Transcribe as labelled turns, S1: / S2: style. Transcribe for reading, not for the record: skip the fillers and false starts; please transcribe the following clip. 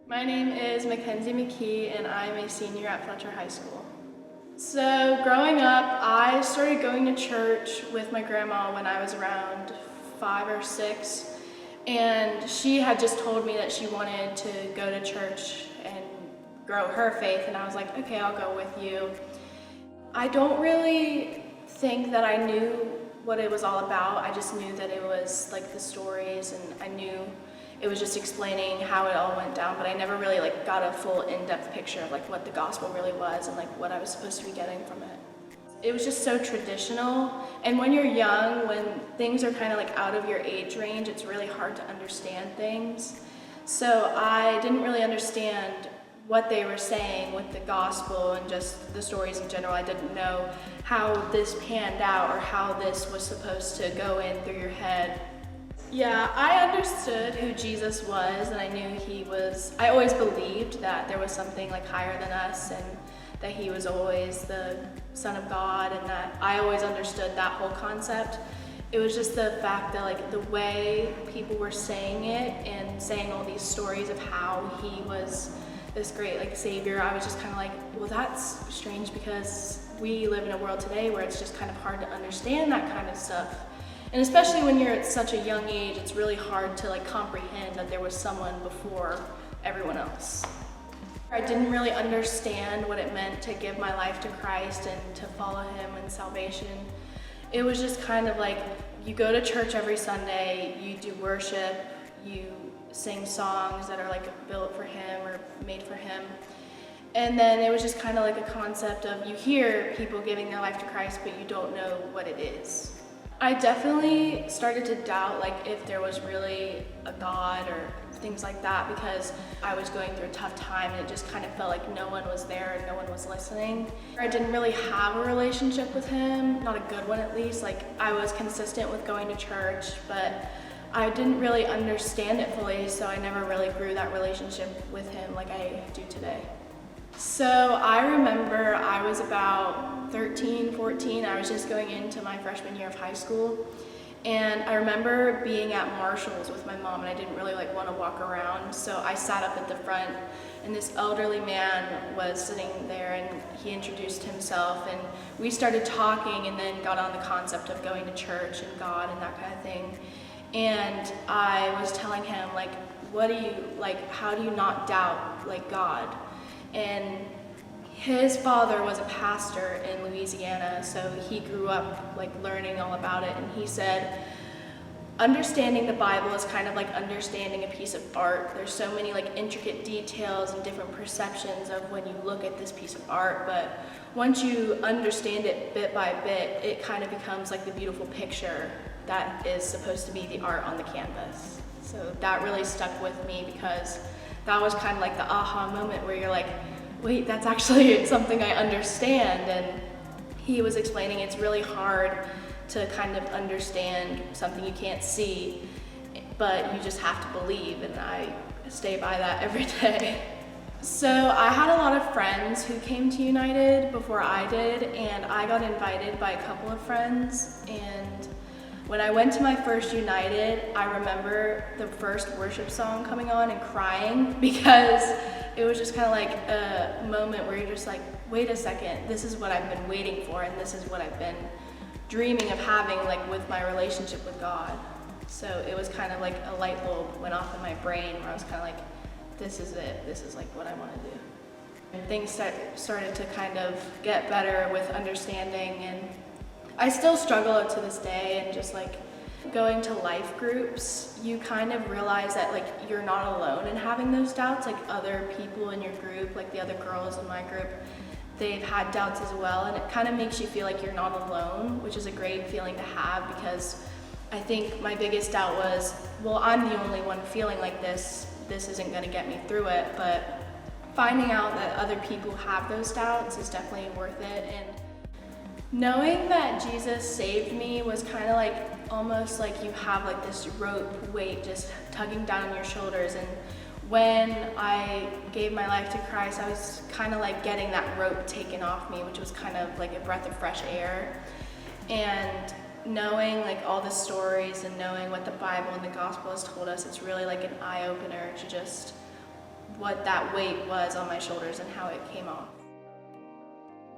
S1: My name is Kenzie McKee and I'm a senior at Fletcher High School. So growing up, I started going to church with my grandma when I was around 5 or 6, and she had just told me that she wanted to go to church and grow her faith, and I was like, okay, I'll go with you. I don't really think that I knew what it was all about. I just knew that it was like the stories, and I knew it was just explaining how it all went down, but I never really got a full in-depth picture of what the gospel really was and what I was supposed to be getting from it. It was just so traditional, and when you're young, when things are kind of out of your age range, it's really hard to understand things. So I didn't really understand what they were saying with the gospel and just the stories in general. I didn't know how this panned out or how this was supposed to go in through your head. Yeah, I understood who Jesus was, and I knew I always believed that there was something higher than us, and that he was always the Son of God, and that I always understood that whole concept. It was just the fact that the way people were saying it and saying all these stories of how he was this great savior, I was just kind of well, that's strange, because we live in a world today where it's just kind of hard to understand that kind of stuff. And especially when you're at such a young age, it's really hard to comprehend that there was someone before everyone else. I didn't really understand what it meant to give my life to Christ and to follow him in salvation. It was just kind of you go to church every Sunday, you do worship, you sing songs that are built for him or made for him. And then it was just kind of a concept of, you hear people giving their life to Christ, but you don't know what it is. I definitely started to doubt if there was really a God or things like that, because I was going through a tough time and it just kind of felt like no one was there and no one was listening. I didn't really have a relationship with him, not a good one at least. I was consistent with going to church, but I didn't really understand it fully, so I never really grew that relationship with him like I do today. So I remember I was about 13, 14. I was just going into my freshman year of high school. And I remember being at Marshall's with my mom, and I didn't really want to walk around. So I sat up at the front, and this elderly man was sitting there, and he introduced himself, and we started talking, and then got on the concept of going to church and God and that kind of thing. And I was telling him, what do you, how do you not doubt, God? And his father was a pastor in Louisiana, so he grew up learning all about it, and he said, understanding the Bible is kind of understanding a piece of art. There's so many intricate details and different perceptions of when you look at this piece of art, but once you understand it bit by bit, it kind of becomes the beautiful picture that is supposed to be the art on the canvas. So that really stuck with me, because that was kind of the aha moment where you're wait, that's actually something I understand. And he was explaining it's really hard to kind of understand something you can't see, but you just have to believe, and I stay by that every day. So I had a lot of friends who came to United before I did, and I got invited by a couple of friends. And when I went to my first United, I remember the first worship song coming on and crying, because it was just kind of a moment where you're just wait a second, this is what I've been waiting for, and this is what I've been dreaming of having with my relationship with God. So it was kind of a light bulb went off in my brain, where I was kind of this is it, this is what I want to do. And things started to kind of get better with understanding, and I still struggle to this day. And just going to life groups, you kind of realize that you're not alone in having those doubts. Other people in your group, the other girls in my group, they've had doubts as well, and it kind of makes you feel you're not alone, which is a great feeling to have, because I think my biggest doubt was, well, I'm the only one feeling this isn't going to get me through it. But finding out that other people have those doubts is definitely worth it. And knowing that Jesus saved me was kind of almost you have this rope weight just tugging down on your shoulders. And when I gave my life to Christ, I was kind of getting that rope taken off me, which was kind of a breath of fresh air. And knowing all the stories and knowing what the Bible and the gospel has told us, it's really an eye-opener to just what that weight was on my shoulders and how it came off.